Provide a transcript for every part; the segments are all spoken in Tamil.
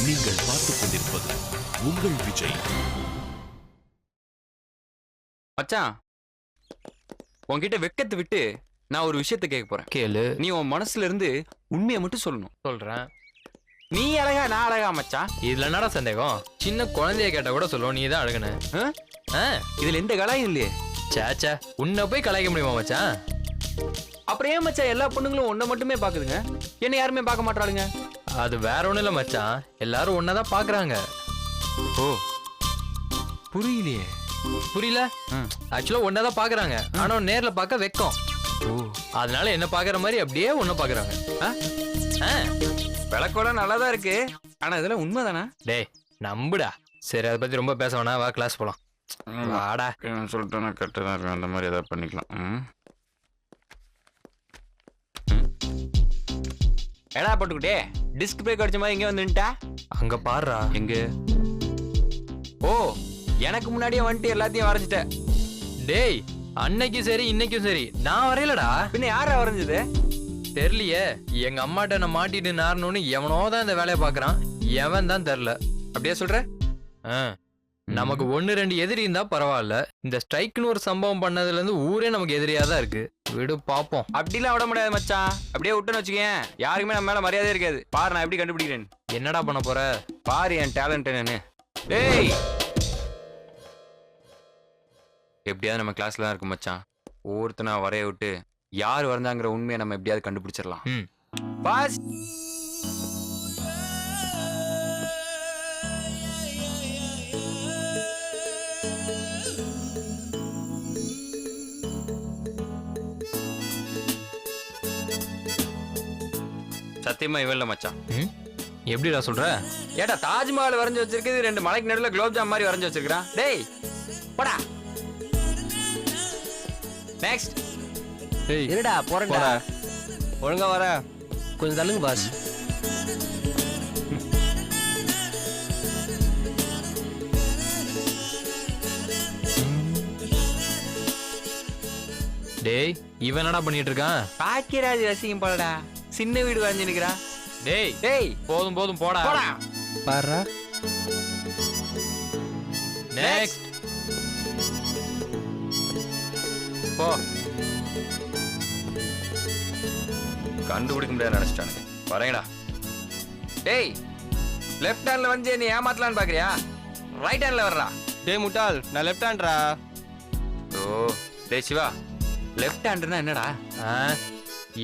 நீங்கள் பார்த்துக் கொண்டிருப்பது உங்கள் விஜய். மச்சான், உன்கிட்ட வெக்கத்தை விட்டு நான் ஒரு விஷயத்தை கேட்க போறேன். கேளு. நீ உன் மனசுல இருந்து உண்மையை மட்டும் சொல்லணும். சொல்றேன். நீ அழகா நான் அழகா மச்சான்? இதுல என்னடா சந்தேகம்? சின்ன குழந்தைய கேட்டா கூட சொல்லுவோம் நீ தான் அழகுன்னு. இதுல எந்த கலாயும் இல்லையே. சேச்சா, உன்னை போய் கலாய்க்க முடியுமா மச்சான்? அப்புறம் ஏன் மச்சான் எல்லா பொண்ணுங்களும் உன்னை மட்டுமே பாக்குதுங்க, என்ன யாருமே பார்க்க மாட்டாளுங்க? அது வேற ஒண்ணும் இல்ல மச்சான், எல்லாரும் ஒன்னதான் பாக்குறாங்க. ஓ, புரியலையே. புரியல? ஆக்சுவலா ஒன்னதான் பாக்குறாங்க, ஆனா நேர்ல பார்க்க வெக்கம். ஓ, அதனால என்ன பாக்குற மாதிரி அப்படியே ஒன்ன பாக்குறாங்க. விளக்கோட நல்லாதான் இருக்கு, ஆனா இதெல்லாம் உண்மைதானா? டேய் நம்புடா. சரி, அதை பத்தி ரொம்ப பேச வேணா, வா கிளாஸ் போலாம். வாடா. சொல்லிட்டு நான் கரெக்டாக இருக்கேன், அந்த மாதிரி ஏதாவது பண்ணிக்கலாம். எடா போட்டுக்கிட்டே டிஸ்க் பிரேக் அடிச்ச மாதிரி எங்கே வந்துட்டா? அங்க பாருடா. எங்க? ஓ, எனக்கு முன்னாடியே வந்துட்டு எல்லாத்தையும் வரைஞ்சிட்ட. டேய், அன்னைக்கும் சரி இன்னைக்கும் சரி நான் வரையலடா. பின்ன யாரா வரைஞ்சது? தெரியலையே. எங்க அம்மாட்ட நான் மாட்டிட்டு நாரணும்னு எவனோதான் இந்த வேலையை பாக்குறான். எவன் தான் தெரியல. அப்படியே சொல்ற? நமக்கு 1-2 எதிரி இருந்தா பரவாயில்ல. இந்த ஸ்ட்ரைக்னு ஒரு சம்பவம் பண்ணதுல இருந்து ஊரே நமக்கு எதிரியா தான் இருக்கு. விடு பாப்போம். அப்படிலாம் விட முடியாது மச்சான். அப்படியே விட்டுன்னு வச்சுக்கேன், யாருக்குமே நம்ம மேல மரியாதை இருக்காது. பாரு நான் எப்படி கண்டுபிடிக்கிறேன். என்னடா பண்ண போற? பாரு என் டேலண்ட் என்னன்னு. டேய், எப்படியாவது நம்ம கிளாஸ்ல தான் இருக்கும் மச்சான். ஒவ்வொருத்தனா வரைய விட்டு யார் வந்தாங்கிற உண்மையை நம்ம எப்படியாவது கண்டுபிடிச்சிடலாம். பாஸ், சத்தியமா இவல்ல மச்சான். எப்படிடா சொல்ற? ஏடா, தாஜ்மஹால் வரைஞ்சு வச்சிருக்குது, 2 மலைக்கு நடுவில் குலோப்ஜாம் மாதிரி வரைஞ்சு வச்சிருக்கான். டேய் போடா. நெக்ஸ்ட். டேய் இருடா போறடா. ஒழுங்கா வர. கொஞ்சம் தள்ளுங்க பாஸ். டேய், இவன் என்னடா பண்ணிட்டு இருக்கான்? பாக்கியராஜ் ரசிகம் போலடா, சின்ன வீடு வரைஞ்சு நிக்கிறான். டேய் டேய், போதும் போதும் போடா. போடா. பாருடா. நெக்ஸ்ட். போ. கண்டுபிடிக்க முடியாது நினைச்சிட்டானுங்க. வரேங்கடா. டேய், லெஃப்ட் ஹேண்ட்ல வந்து நீ ஏமாத்தலான்னு பாக்குறியா? ரைட் ஹேண்ட்ல வர்றா. டேய் முட்டாள், நான் லெஃப்ட் ஹேண்ட்ரா. ஓ, டேய் சிவா, லெஃப்ட் ஹேண்ட்னா என்னடா?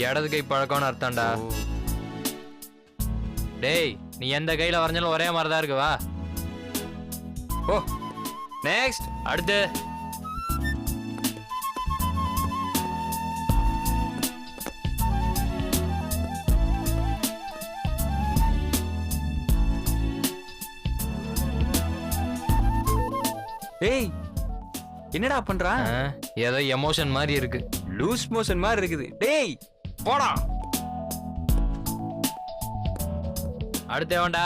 இடது கை பழக்கம்னு அர்த்தம்டா. டேய், நீ எந்த கையில வரைஞ்சாலும் ஒரே மாதிரி தான் இருக்கு. வா. ஓ, நெக்ஸ்ட். அடுத்து. டேய், என்னடா பண்றான்? ஏதோ எமோஷன் மாதிரி இருக்கு. லூஸ் மோஷன் மாதிரி இருக்குது. டேய் போடா. அடுத்து வேண்டா.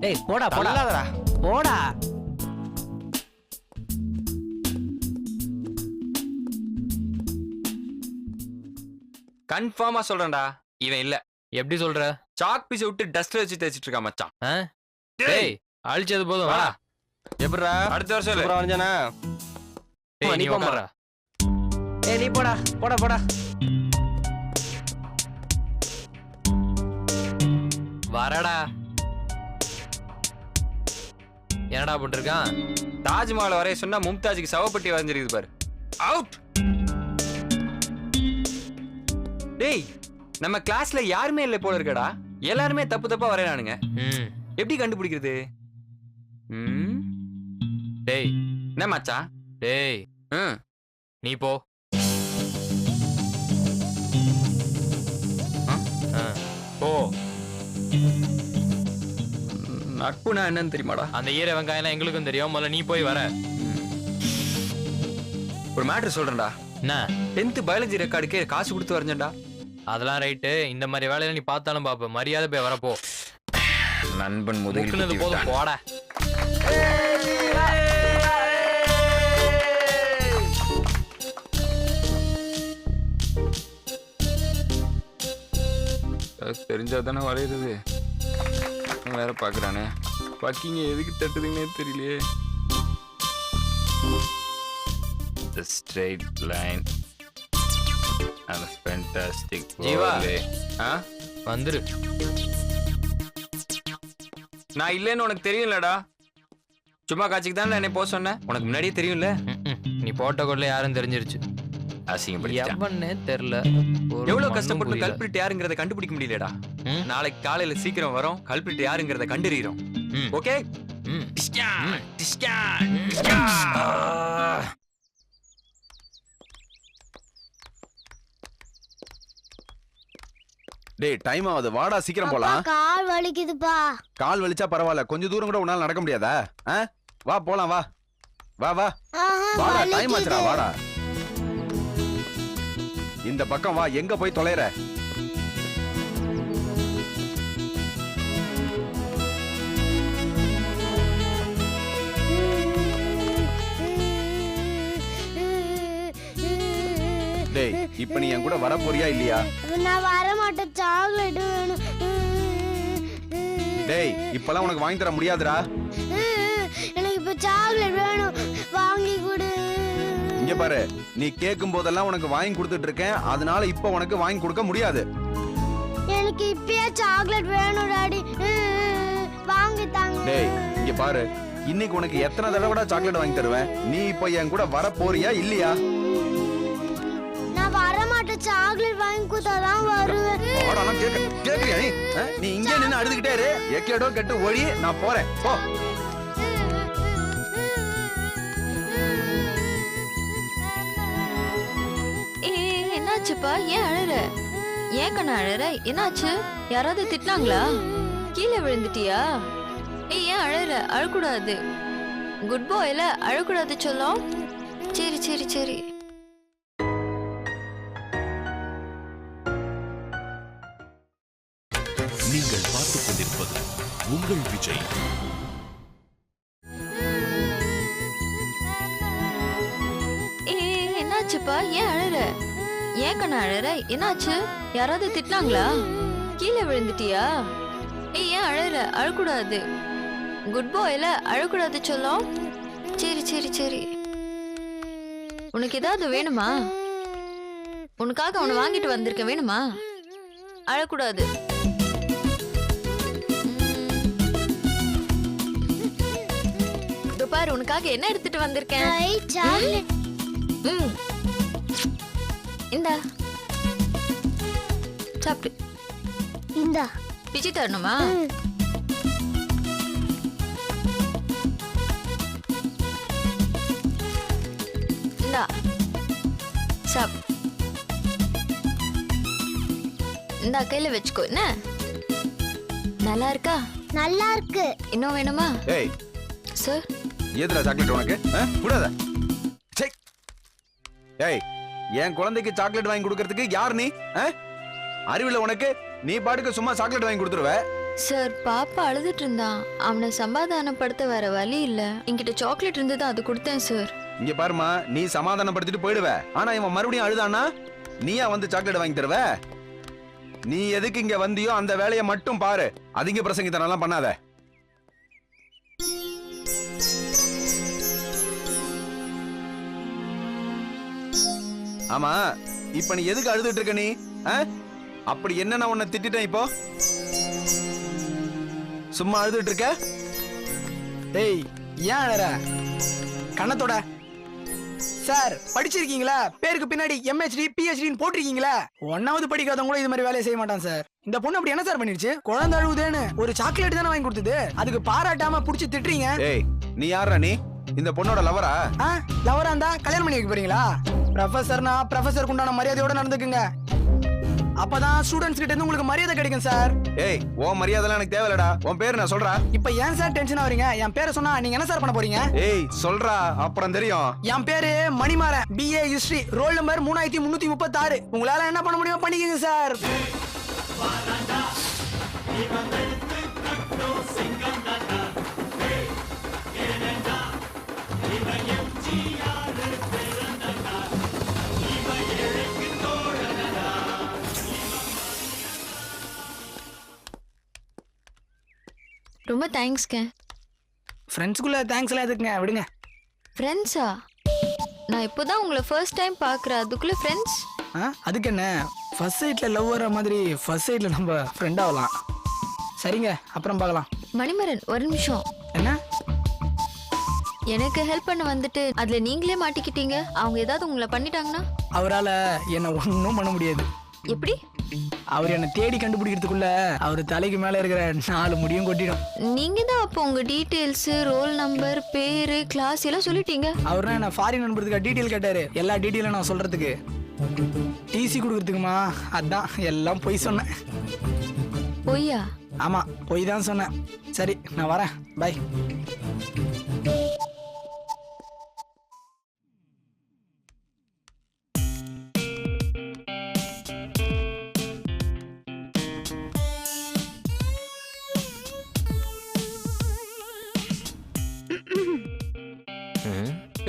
டேய் போடா போடா போடா. கன்ஃபார்மா சொல்றேன்டா, இவன் இல்ல. எப்படி சொல்ற? சாக் பீஸ் விட்டு டஸ்டர் வச்சு தேய்ச்சிட்டு இருக்கான் மச்சான். டேய், அழிச்சது போதும். வா. எப்படிடா? அடுத்த வருஷம் இல்ல. சூப்பரா வரைஞ்சானா? டேய், நீ நீ போம்மா. உட்கார்றா. ஏய் நீ போடா போடா போடா. வரடா. என்னடா பண்ணிருக்கான்? தாஜ்மஹால் வரைய சொன்னா மும்தாஜுக்கு சவப்பட்டி வரைஞ்சிருக்குது பாரு. அவுட். டேய், நம்ம கிளாஸ்ல யாருமே இல்ல போல இருக்கடா. எல்லாருமே தப்பு தப்பா வரையறானுங்க. எப்படி கண்டுபிடிக்கிறது? டேய் என்ன மச்சான்? டேய், நீ போ. போ. நட்புனா என்னன்னு தெரியுமாடா? அந்த ஈர வெங்காயம் எங்களுக்கும் தெரியும். முதல்ல நீ போய் வர. ஒரு மேட்டர் சொல்றேன்டா. என்ன? 10th பயாலஜி ரெக்கார்டுக்கு காசு கொடுத்து வரைஞ்சேன்டா. அதெல்லாம் ரைட்டு. இந்த மாதிரி வேலையில நீ பார்த்தாலும் பாப்ப. மரியாதை போய் வரப்போ. நண்பன் முதுகுனது போதும் போடா. தெரிஞ்சாதானே வரையுது. வேற பாக்குறானே. பக்கிங்க எதுக்கு தட்டுதுன்னே தெரியலையே. The straight line and a fantastic Jeeva. volley. ஆ? வந்துரு. நான் இல்லைன்னு உனக்கு தெரியும்லடா. சும்மா காட்சிக்கு தான் என்னை போக சொன்னேன். உனக்கு முன்னாடியே தெரியும்ல. நீ போட்ட கொள்ள யாரும் தெரிஞ்சிருச்சு. அசிங்கப்படுத்திட்டான். எவன்னே தெரியல. எவ்வளவு கஷ்டப்பட்டு கல்பிரிட் யாருங்கிறத கண்டுபிடிக்க முடியலடா. நாளைக்கு காலையில சீக்கிரம் வரோம். கல்பிரிட் யாருங்கிறத கண்டறிறோம். ஓகே? டேய் டைம் ஆகுது, வாடா சீக்கிரம் போலாம். கால் வலிக்குதுப்பா. கால் வலிச்சா பரவாயில்ல, கொஞ்சம் தூரம் கூட உன்னால நடக்க முடியாதா? வா போலாம், வா வா வா வாடா, டைம் ஆச்சுடா, வாடா. இந்த பக்கம் வா, எங்க போய் தொலைற? டேய் இப்ப நீ என் கூட வர போறியா இல்லையா? நான் வர மாட்டேன், சாக்லேட் வேணும். டேய் இப்பலாம் உனக்கு வாங்கி தர முடியாதுடா. எனக்கு இப்ப சாக்லேட் வேணும், வாங்கி கொடு. இங்க பாரு, நீ கேட்கும் போதெல்லாம் உனக்கு வாங்கி கொடுத்துட்டு இருக்கேன், அதனால இப்ப உனக்கு வாங்கி கொடுக்க முடியாது. எனக்கு இப்பயே சாக்லேட் வேணும் டாடி, வாங்கி தாங்க. டேய் இங்க பாரு, இன்னைக்கு உனக்கு எத்தனை தடவை சாக்லேட் வாங்கி தருவேன்? நீ இப்ப என் கூட வர போறியா இல்லையா? நான் வர மாட்டேன், சாக்லேட் வாங்கி கொடுத்தாதான் வருவேன். கேக்குறியா நீ? நீ இங்கே நின்னு அழுதுகிட்டே இரு, எக்கேடோ கெட்டு ஓடி, நான் போறேன். போ. என்னாச்சுப்பா? ஏன் அழற? ஏன் கண்ணா அழற? என்னாச்சு? யாராவது திட்டினாங்களா? கீழே விழுந்துட்டியா? ஏன் அழற? அழக்கூடாது. குட் பாய்ல அழக்கூடாது சொல்லும். சரி சரி சரி. நீங்கள் பார்த்துக் கொண்டிருப்பது உங்கள் விஜய். என்னாச்சுப்பா? ஏன் அழற? ஏன் கண்ணா அழற? என்னாச்சு? யாராவது திட்டினாங்களா? கீழே விழுந்துட்டியா? ஏன் அழற? அழக்கூடாது. குட் பாய்ல அழக்கூடாது சொல்லும். சரி சரி சரி. உனக்கு ஏதாவது வேணுமா? உனக்காக அவனை வாங்கிட்டு வந்திருக்கேன், வேணுமா? அழக்கூடாது. பாரு, உனக்காக என்ன எடுத்துட்டு வந்திருக்கேன். சாக்லேட். இந்தா சாப்பிட்டு. இந்தா பிச்சு தரணுமா? இந்தா சாப். இந்தா கையில வச்சுக்கோ. என்ன நல்லா இருக்கா? நல்லா இருக்கு. இன்னும் வேணுமா? ஏய் சார், ஏதுடா சாக்லேட் உனக்கு? கூடாத. ஏய் என் குழந்தைக்கு சாக்லேட் வாங்கி கொடுக்கறதுக்கு யார் நீ? அறிவில உனக்கு? நீ பாட்டுக்கு சும்மா சாக்லேட் வாங்கி கொடுத்துருவ. சார், பாப்பா அழுதுட்டு இருந்தான், அவனை சமாதானப்படுத்த வேற வழி இல்ல. என்கிட்ட சாக்லேட் இருந்தது, அது கொடுத்தேன் சார். இங்க பாருமா, நீ சமாதானப்படுத்திட்டு போயிடுவ, ஆனா இவன் மறுபடியும் அழுதானா நீயா வந்து சாக்லேட் வாங்கி தருவ? நீ எதுக்கு இங்க வந்தியோ அந்த வேலையை மட்டும் பாரு, அதிக பிரசங்கித்தனெல்லாம் பண்ணாத. ஆமா, இப்ப நீ எதுக்கு அழுதுட்டு இருக்க? நீ அப்படி என்ன நான் உன்னை திட்டிட்டேன் இப்போ? சும்மா அழுதுட்டு இருக்க? டேய் ஏன் அழற? கண்ணத்தோட சார், படிச்சிருக்கீங்களா? பேருக்கு பின்னாடி MHD PhD போட்டிருக்கீங்களா? ஒன்னாவது படிக்காதவங்க கூட இது மாதிரி வேலையை செய்ய மாட்டான் சார். இந்த பொண்ணு அப்படி என்ன சார் பண்ணிருச்சு? குழந்தை அழுவுதேன்னு ஒரு சாக்லேட் தானே வாங்கி கொடுத்தது, அதுக்கு பாராட்டாம புடிச்சு திட்டுறீங்க. ஏய் நீ யாரா? நீ இந்த பொண்ணோட லவரா? லவரா இருந்தா கல்யாணம் பண்ணி வைக்க போறீங்களா? ப்ரொஃபசர்னா ப்ரொஃபசருக்கு உண்டான மரியாதையோட நடந்துக்குங்க, அப்பதான் ஸ்டூடெண்ட்ஸ் கிட்ட இருந்து உங்களுக்கு மரியாதை கிடைக்கும் சார். ஏய் உன் மரியாதைலாம் எனக்கு தேவையில்லடா. உன் பேர் நான் சொல்றா. இப்ப ஏன் சார் டென்ஷன் ஆவறீங்க? என் பேரை சொன்னா நீங்க என்ன சார் பண்ண போறீங்க? ஏய் சொல்றா, அப்புறம் தெரியும். என் பேரு Manimaran, BA history, roll number 3336. உங்களால என்ன பண்ண முடியுமோ பண்ணிக்கங்க சார். ரொம்ப தேங்க்ஸ்ங்க. ஃப்ரெண்ட்ஸுக்குள்ள தேங்க்ஸ் எல்லாம் எதுக்குங்க, விடுங்க. ஃப்ரெண்ட்ஸா? நான் இப்போதான் உங்களை ஃபர்ஸ்ட் டைம் பார்க்குறேன், அதுக்குள்ளே ஃப்ரெண்ட்ஸ்? அதுக்கு என்ன, ஃபர்ஸ்ட் சைட்ல லவ் வர மாதிரி ஃபர்ஸ்ட் சைட்ல நம்ம ஃப்ரெண்ட் ஆகலாம். சரிங்க, அப்புறம் பார்க்கலாம். மணிமரன் ஒரு நிமிஷம். என்ன? எனக்கு ஹெல்ப் பண்ண வந்துட்டு அதில் நீங்களே மாட்டிக்கிட்டீங்க. அவங்க ஏதாவது உங்களை பண்ணிட்டாங்கன்னா? அவரால் என்னை ஒன்றும் பண்ண முடியாது. எப்படி? அவர் என்னை தேடி கண்டுபிடிக்கிறதுக்குள்ள அவர் தலைக்கு மேலே இருக்கிற 4 முடியும் கொட்டிடும். நீங்கள் தான் அப்போ உங்கள் டீட்டெயில்ஸு, ரோல் நம்பர், பேர், கிளாஸ் எல்லாம் சொல்லிட்டீங்க. அவர் என்ன ஃபாரின் அனுப்புறதுக்கு டீட்டெயில் கேட்டார். எல்லா டீட்டெயிலும் நான் சொல்கிறதுக்கு, டிசி கொடுக்குறதுக்குமா, அதான் எல்லாம் பொய் சொன்னேன். பொய்யா? ஆமாம், பொய் தான் சொன்னேன். சரி, நான் வரேன், பை.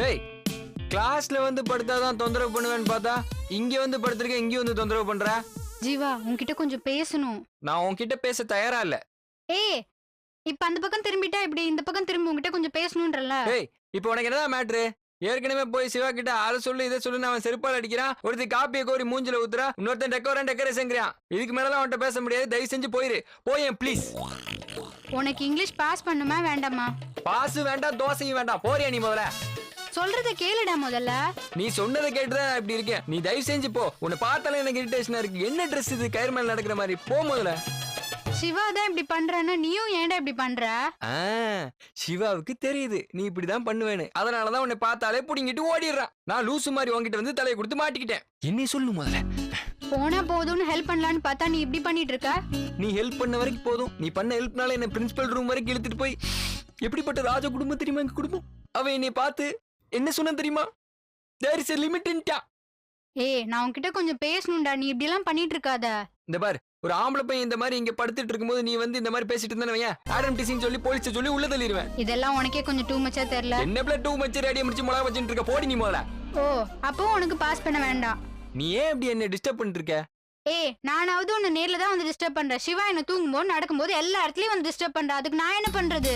ஏய், கிளாஸ்ல வந்து படுத்தாதான் தொந்தரவு பண்ணுவேன்னு பார்த்தா இங்க வந்து படுத்திருக்க, இங்க வந்து தொந்தரவு பண்ற. ஜீவா, உன்கிட்ட கொஞ்சம் பேசணும். நான் உன்கிட்ட பேச தயாரா இல்ல. ஏய், இப்ப அந்த பக்கம் திரும்பிட்டா இப்படி இந்த பக்கம் திரும்பி உன்கிட்ட கொஞ்சம் பேசணும்ன்றல. ஏய், இப்போ உனக்கு என்னதான் மேட்ரு? ஏற்கனவே போய் சிவா கிட்ட அதை சொல்லு இதை சொல்லு அவன் செருப்பால் அடிக்கிறான். ஒருத்தி காப்பியை கோரி மூஞ்சில ஊத்துறா, இன்னொருத்தன் டெக்கரேஷன்ங்கிறான். இதுக்கு மேலலாம் அவன்கிட்ட பேச முடியாது. தயவு செஞ்சு போயிரு, போயேன் ப்ளீஸ். உனக்கு இங்கிலீஷ் பாஸ் பண்ணுமா வேண்டாமா? பாசு வேண்டாம், தோசையும் வேண்டாம். போறியா நீ முதல்ல? சொல்றத கேளுடா முதல்ல. நீ சொன்னதை கேட்டுதான் இப்படி இருக்கேன். நீ தயவு செஞ்சு போ. உன்னை பார்த்தாலே எனக்கு இரிட்டேஷனா இருக்கு. என்ன ட்ரெஸ் இது கயிறு மேல நடக்கிற மாதிரி? போ முதல்ல. சிவா தான் இப்படி பண்றானா, நீயும் ஏன்டா இப்படி பண்ற? சிவாவுக்கு தெரியுது நீ இப்படிதான் பண்ணுவேன்னு. அதனாலதான் உன்னை பார்த்தாலே புடிங்கிட்டு ஓடிடுறான். நான் லூசு மாதிரி உன்கிட்ட வந்து தலையை கொடுத்து மாட்டிக்கிட்டேன். என்ன சொல்லு முதல்ல. போனா போதும்னு ஹெல்ப் பண்ணலான்னு பார்த்தா நீ இப்படி பண்ணிட்டு இருக்க. நீ ஹெல்ப் பண்ண வரைக்கும் போதும். நீ பண்ண ஹெல்ப்னால என்ன பிரின்சிபல் ரூம் வரைக்கும் இழுத்துட்டு போய், எப்படிப்பட்ட ராஜ குடும்பம் தெரியுமா எங்க குடும்பம்? அவன் என்னை பார்த்து என்ன சொன்ன தெரியுமா? There is a limit. ஏய், நான் உன்கிட்ட கொஞ்சம் பேசணும்டா, நீ இப்படி எல்லாம் பண்ணிட்டு இருக்காத. இந்த பார், ஒரு ஆம்பளை பையன் இந்த மாதிரி இங்க படுத்துட்டு இருக்கும்போது நீ வந்து இந்த மாதிரி பேசிட்டு இருந்தானே, ஆடம் டிசின்னு சொல்லி போலீஸ் சொல்லி உள்ள தள்ளிடுவேன். இதெல்லாம் உனக்கே கொஞ்சம் டூ மச்சா தெரியல. என்ன பிளட் டூ மச்ச ரேடியம் முடிச்சு மிளகா வச்சுட்டு இருக்க. போடி நீ முதல்ல. ஓ, அப்போ உனக்கு பாஸ் பண்ண வேண்டாம். நீ ஏன் இப்படி என்ன டிஸ்டர்ப் பண்ணிட்டு இருக்க? ஏய், நானாவது உன்னை நேர்ல தான் வந்து டிஸ்டர்ப் பண்றேன். சிவா என்ன தூங்கும்போது நடக்கும்போது எல்லா இடத்துலயும் வந்து டிஸ்டர்ப் பண்ற. அதுக்கு நான் என்ன பண்றது?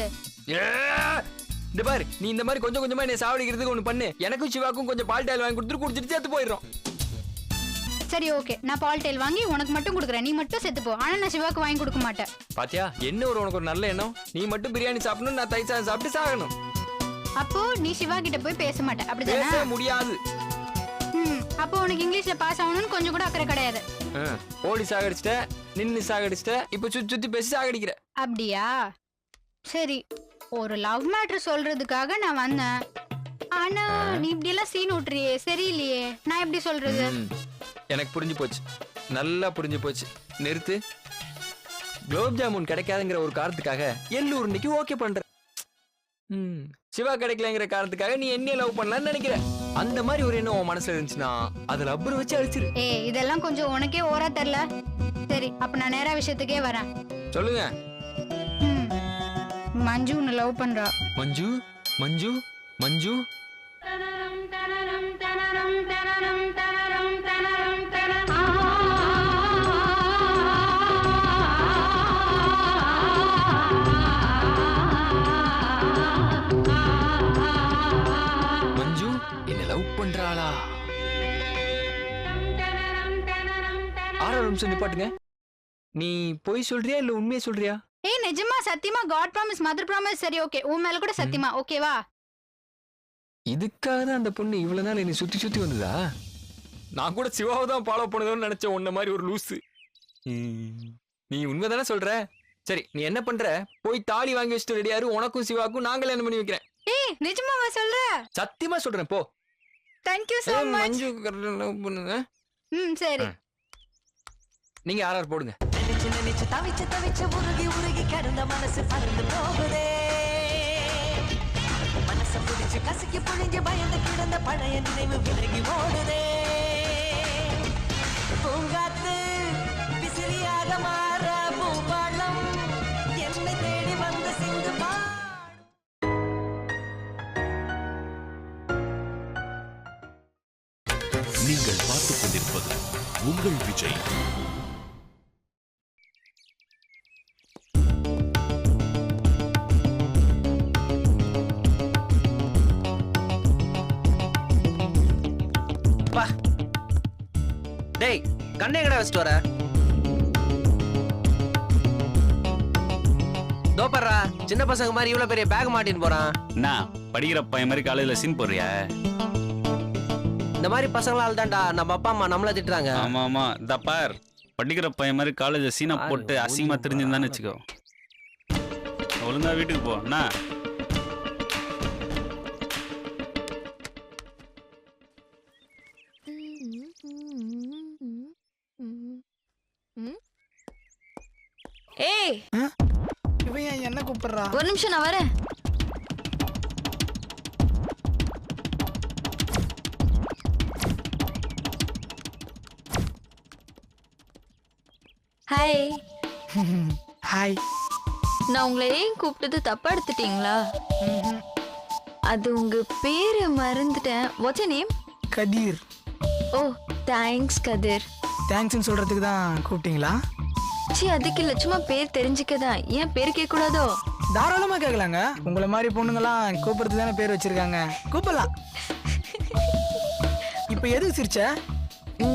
இந்த பாரு, நீ இந்த மாதிரி கொஞ்சம் கொஞ்சமா என்ன சாவடிக்கிறதுக்கு ஒண்ணு பண்ணு. எனக்கும் சிவாக்கும் கொஞ்சம் பால் டைல் வாங்கி கொடுத்துட்டு குடிச்சிட்டு சேர்த்து போயிடுறோம். சரி, ஓகே, நான் பால் டைல் வாங்கி உனக்கு மட்டும் கொடுக்குறேன். நீ மட்டும் செத்து போ. ஆனா நான் சிவாக்கு வாங்கி கொடுக்க மாட்டேன். பாத்தியா, என்ன உனக்கு ஒரு நல்ல எண்ணம். நீ மட்டும் பிரியாணி சாப்பிடணும், நான் தை சாதம் சாப்பிட்டு சாகணும். அப்போ நீ சிவா கிட்ட போய் பேச மாட்டே, அப்படிதானே? பேச முடியாது. அப்போ உனக்கு இங்கிலீஷ்ல பாஸ் ஆகணும்னு கொஞ்சம் கூட அக்கறை கிடையாது. ஓடி சாகடிச்சிட்ட, நின்னு சாகடிச்சிட்ட, இப்ப சுத்தி சுத்தி பேசி சாகடிக்கிற. அப்படியா? சரி, ஒரு லவ் மேட்டர் சொல்றதுக்காக நான் வந்தேன். ஆனா நீ இப்படி எல்லாம் சீன் விட்டுறியே, சரியில்லையே. நான் எப்படி சொல்றது? எனக்கு புரிஞ்சு போச்சு, நல்லா புரிஞ்சு போச்சு. நிறுத்து. குலோப் ஜாமுன் கிடைக்காதுங்கிற ஒரு காரணத்துக்காக எள்ளு உருண்டைக்கு ஓகே பண்ற. சிவா கிடைக்கலங்கிற காரணத்துக்காக நீ என்ன லவ் பண்ணலாம்னு நினைக்கிற. அந்த மாதிரி ஒரு எண்ணம் உன் மனசுல இருந்துச்சுன்னா அதுல அப்புறம் வச்சு அழிச்சிரு. ஏய், இதெல்லாம் கொஞ்சம் உனக்கே ஓரா தெரியல. சரி, அப்ப நான் நேரா விஷயத்துக்கே வரேன். சொல்லுங்க. மஞ்சு உன்னை லவ் பண்றா. மஞ்சு மஞ்சு மஞ்சு மஞ்சு என்ன லவ் பண்றாளா? 6 நிமிஷம் நிப்பாட்டுங்க. நீ பொய் சொல்றியா இல்ல உண்மையை சொல்றியா? ஏய், நிஜமா சத்தியமா, காட் ப்ராமிஸ், மதர் ப்ராமிஸ். சரி, ஓகே, உன் மேல கூட சத்தியமா, ஓகேவா? இதுக்காக தான் அந்த பொண்ணு இவ்வளவு நாள் என்னை சுத்தி சுத்தி வந்ததா? நான் கூட சிவாவை தான் ஃபாலோ பண்ணுதோன்னு நினைச்சேன். உன்ன மாதிரி ஒரு லூசு. நீ உண்மைதானே சொல்ற? சரி, நீ என்ன பண்ற? போய் தாலி வாங்கி வச்சுட்டு ரெடியாரு. உனக்கும் சிவாக்கும் நாங்களே என்ன பண்ணி வைக்கிறேன். ஏய், நிஜமாவா சொல்ற? சத்தியமா சொல்றேன், போ. Thank you so much. Manju love பண்ணுங்க. சரி, நீங்க RR போடுங்க. நினைச்சு தவிச்சு தவிச்சு உருகி உருகி கிடந்த மனசு பறந்து போகுதே. மனசை புடிச்சு கசக்கி புழிஞ்சு பயந்து கிடந்த பழைய நினைவு விலகி ஓடுதே. பூங்காத்து விசிறியாக மாற பூபாலம் என்னை தேடி வந்து சிந்து நீங்கள் பார்த்துக் கொண்டிருப்பது உங்கள் விஜய். கண்ணை எங்கடா வச்சுட்டு வர? தோப்பர்றா, சின்ன பசங்க மாதிரி இவ்வளவு பெரிய பேக் மாட்டின்னு போறான். நான் படிக்கிற பையன் மாதிரி காலேஜ்ல சீன் போடுறியா? இந்த மாதிரி பசங்களால தான்டா நம்ம அப்பா அம்மா நம்மள திட்டுறாங்க. ஆமா ஆமா, இந்த பார், படிக்கிற பையன் மாதிரி காலேஜ்ல சீனை போட்டு அசிங்கமா தெரிஞ்சிருந்தான்னு வச்சுக்கோ. ஒழுங்கா வீட்டுக்கு போ. என்ன ஏய், இவன் ஏன் என்ன கூப்பிடுறா? ஒரு நிமிஷம் நான் வரேன். ஹாய். ஹாய். நான் உங்களை ஏன் கூப்பிட்டது தப்பா எடுத்துட்டீங்களா? அது உங்க பேரை மறந்துட்டேன். What's name? Kathir. Oh, thanks Kathir. தேங்க்ஸ்னு சொல்றதுக்கு தான் கூப்பிட்டீங்களா? சி, அதுக்கு இல்ல, சும்மா பேர் தெரிஞ்சுக்கதான். ஏன் பேர் கேட்க கூடாதோ? தாராளமா கேட்கலாங்க. உங்களை மாதிரி பொண்ணுங்களாம் கூப்பிடுறது தானே பேர் வச்சிருக்காங்க, கூப்பிடலாம். இப்ப எதுக்கு சிரிச்ச?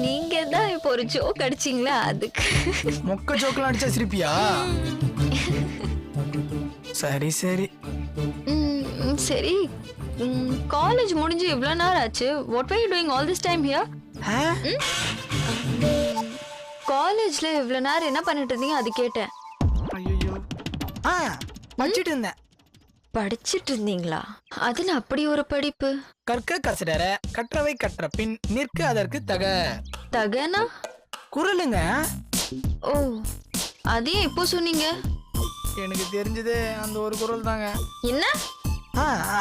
நீங்க தான் இப்போ ஒரு ஜோக் அடிச்சீங்களா, அதுக்கு. மொக்க ஜோக்கெல்லாம் அடிச்சா சிரிப்பியா? சரி சரி. சரி, காலேஜ் முடிஞ்சு இவ்வளவு நேரம் ஆச்சு. What are you doing all this time here? காலேஜ்ல இவ்வளவு நேரம் என்ன பண்ணிட்டு இருந்தீங்க, அது கேட்டேன். ஐயோ, படிச்சிட்டு இருந்தேன். படிச்சிட்டு இருந்தீங்களா? அதுல அப்படி ஒரு படிப்பு? கற்க கசடற, கற்றவை கற்ற பின் நிற்க அதற்கு தக. தகனா? குரலுங்க. ஓ, அதையும் இப்போ சொன்னீங்க? எனக்கு தெரிஞ்சது அந்த ஒரு குரல் தாங்க. என்ன?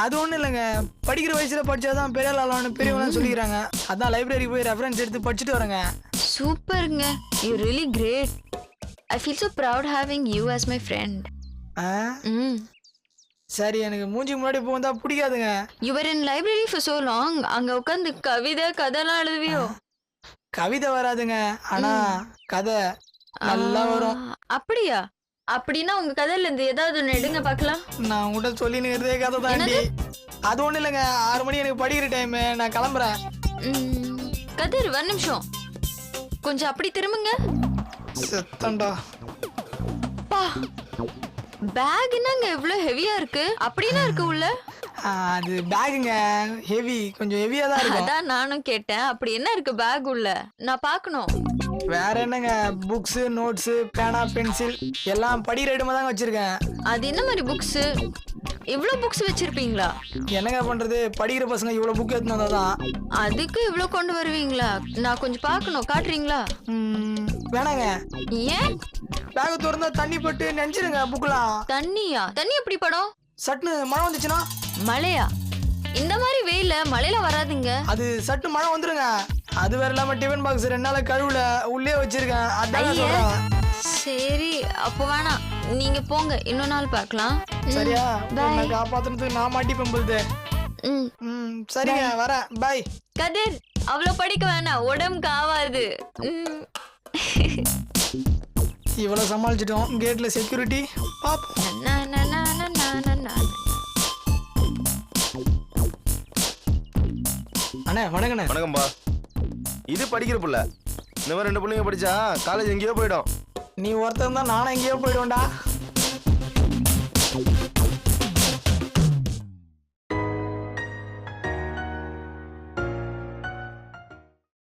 அது ஒண்ணும் இல்லைங்க. படிக்கிற வயசுல படிச்சாதான் பெரிய ஆளான்னு பெரியவங்க சொல்லிக்கிறாங்க. அதான் லைப்ரரி போய் ரெஃபரன்ஸ் எடுத்து படிச்சுட்டு வரேங்க. சூப்பர்ங்க, you really great. I feel so proud having you as my friend. சரி, எனக்கு மூஞ்சி முன்னாடி போந்தா பிடிக்காதுங்க. You were in library for so long. அங்க உட்காந்து கவிதை கதைலாம் எழுதுவியோ? கவிதை வராதுங்க, ஆனா கதை நல்லா வரும். அப்படியா? அப்படின்னா உங்க கதையில இருந்து ஏதாவது ஒன்று எடுங்க பார்க்கலாம். நான் உங்கள்கிட்ட சொல்லி நிக்கிறதே கதை தாண்டி. அது ஒண்ணும் இல்லைங்க, 6 மணி எனக்கு படிக்கிற டைம், நான் கிளம்புறேன். கதிர், ஒரு நிமிஷம், கொஞ்சம் அப்படி திரும்புங்க. செத்தண்டா. பா, பேக் என்னங்க இவ்வளவு ஹெவியா இருக்கு? அப்படின்னா இருக்கு உள்ள? அது பேக்குங்க, ஹெவி, கொஞ்சம் ஹெவியா தான் இருக்கு. அதான் நானும் கேட்டேன், அப்படி என்ன இருக்கு பேக் உள்ள? நான் பார்க்கணும். வேற என்னங்க, புக்ஸ், நோட்ஸ், பேனா, பென்சில் எல்லாம் படிக்கிற இடமா தாங்க வச்சிருக்கேன். அது என்ன மாதிரி புக்ஸ்? இவ்வளவு புக்ஸ் வச்சிருப்பீங்களா? என்னங்க பண்றது, படிக்கிற பசங்க இவ்வளவு புக் எடுத்துன்னு வந்தாதான். அதுக்கு இவ்வளவு கொண்டு வருவீங்களா? நான் கொஞ்சம் பார்க்கணும், காட்டுறீங்களா? வேணாங்க. ஏன்? பேக திறந்தா தண்ணி பட்டு நெஞ்சிருங்க புக்லாம். தண்ணியா? தண்ணி எப்படி படும்? சட்டுன்னு மழை வந்துச்சுன்னா? மழையா? இந்த மாதிரி வெயில மழையில வராதுங்க. அது சட்டு மழை வந்துருங்க. அது வேற இல்லாம டிஃபன் பாக்ஸ் 2 நாளா கழுவுல உள்ளே வச்சிருக்கேன். அதான் சொல்றேன். சரி, அப்போ வேணாம், நீங்க போங்க, இன்னொரு நாள் பார்க்கலாம். சரியா? நான் காப்பாத்துறதுக்கு நான் மாட்டிப்பேன் போகுது. சரிங்க, வரேன். பை. கதிர், அவ்வளவு படிக்க வேணாம், உடம்புக்கு ஆவாது. இவ்வளவு சமாளிச்சிட்டோம். கேட்ல செக்யூரிட்டி பாப்போம். அண்ணே வணக்கண்ணே. வணக்கம்பா. இது படிக்கிற புள்ள. இந்த மாதிரி 2 பிள்ளைங்க படிச்சா காலேஜ் எங்கேயோ போயிடும். நீ ஒருத்தன் தான், நானும் எங்கேயோ போயிடுவேன்டா.